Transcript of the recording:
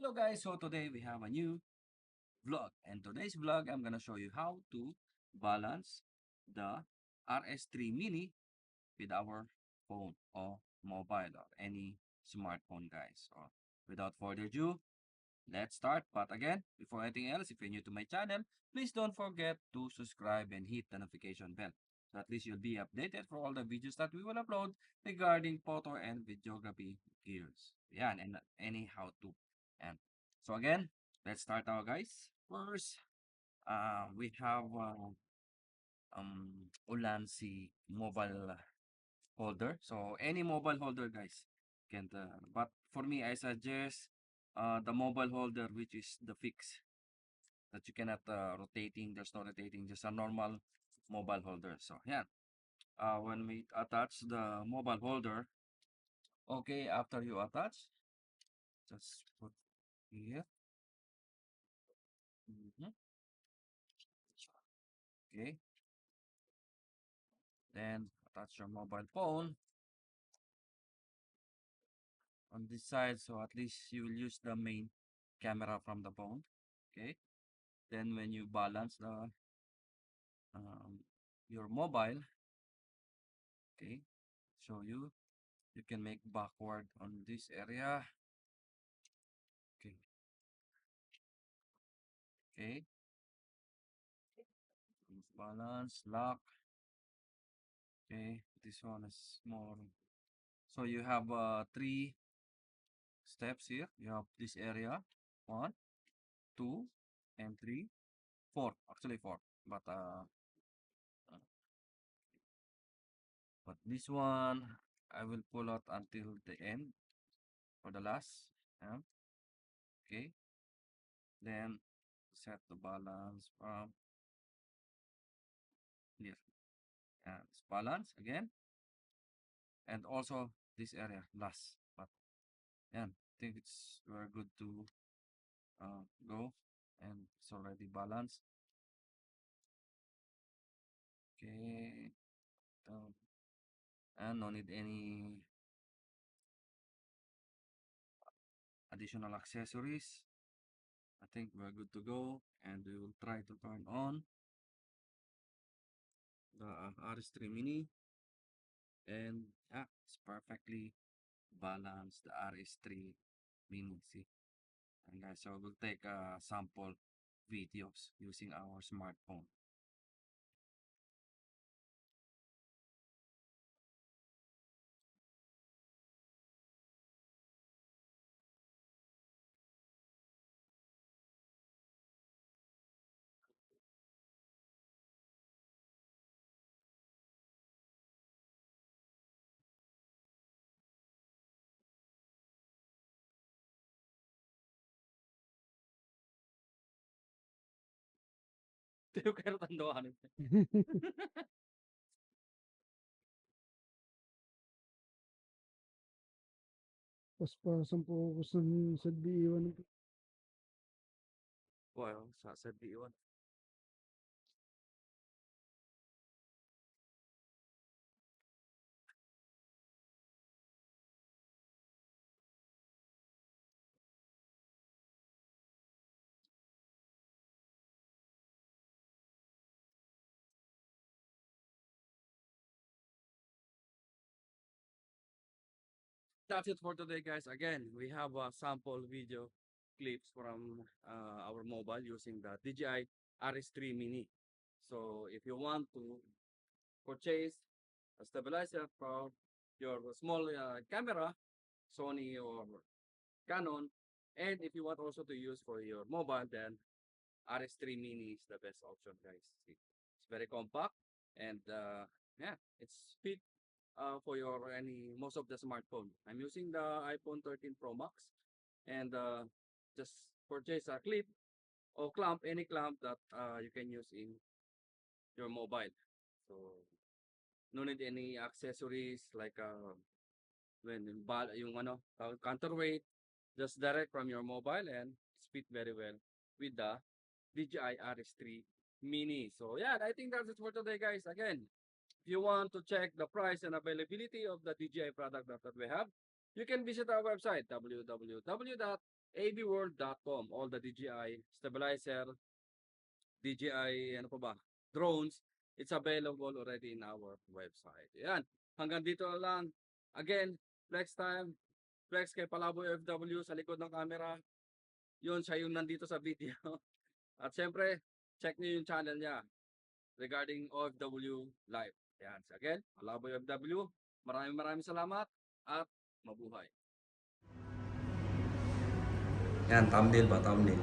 Hello guys, so today we have a new vlog, and today's vlog I'm gonna show you how to balance the RS3 Mini with our phone or mobile or any smartphone, guys. So without further ado, let's start. But again, before anything else, if you're new to my channel, please don't forget to subscribe and hit the notification bell. So at least you'll be updated for all the videos that we will upload regarding photo and videography gears. Yeah, and any how to. And so again, let's start now, guys. First, we have Ulanzi mobile holder. So any mobile holder, guys, can. But for me, I suggest the mobile holder, which is the fix that you cannot rotating. There's no rotating, just a normal mobile holder. So yeah, when we attach the mobile holder, okay, after you attach, just put here. Mhm. Okay, then attach your mobile phone on this side, so at least you will use the main camera from the phone. Okay, then when you balance the um, your mobile, okay, show you, you can make backward on this area. Okay, okay, balance, lock. Okay, this one is more. So you have three steps here. You have this area, one, two, and three, four. Actually four, uh, but this one I will pull out until the end for the last. Yeah. Okay, then set the balance from here. And it's balance again, and also this area last. But yeah, I think it's very good to go, and it's already balanced. Okay, um, and no need any additional accessories. I think we're good to go, and we will try to turn on the RS3 Mini, and yeah, it's perfectly balanced, the RS3 Mini. See, and guys, so we'll take sample videos using our smartphone. Tayo kayo tandoan. Paspasan po ako sa D1. Wow, sasabihin. That's it for today, guys. Again, we have a sample video clips from our mobile using the DJI RS3 Mini. So if you want to purchase a stabilizer for your small camera, Sony or Canon, and if you want also to use for your mobile, then RS3 Mini is the best option, guys. See, it's very compact, and yeah, it's fit for your any most of the smartphone. I'm using the iPhone 13 Pro Max, and just purchase a clip or clamp, any clamp that you can use in your mobile. So no need any accessories like when yung ano counterweight, just direct from your mobile, and it's fit very well with the DJI RS3 Mini. So yeah, I think that's it for today, guys. Again, if you want to check the price and availability of the DJI product that we have, you can visit our website www abworld.com. All the DJI stabilizer, DJI, ano pa ba, drones, it's available already in our website. Yan. Hanggang dito na lang. Again, flex time. Flex kay Palaboy OFW sa likod ng camera. Yun, siya yung nandito sa video. At syempre, check niyo yung channel niya regarding OFW Live. Yan. So again, Palaboy OFW. Maraming salamat at mabuhay. Yan, thumbnail ba? Thumbnail.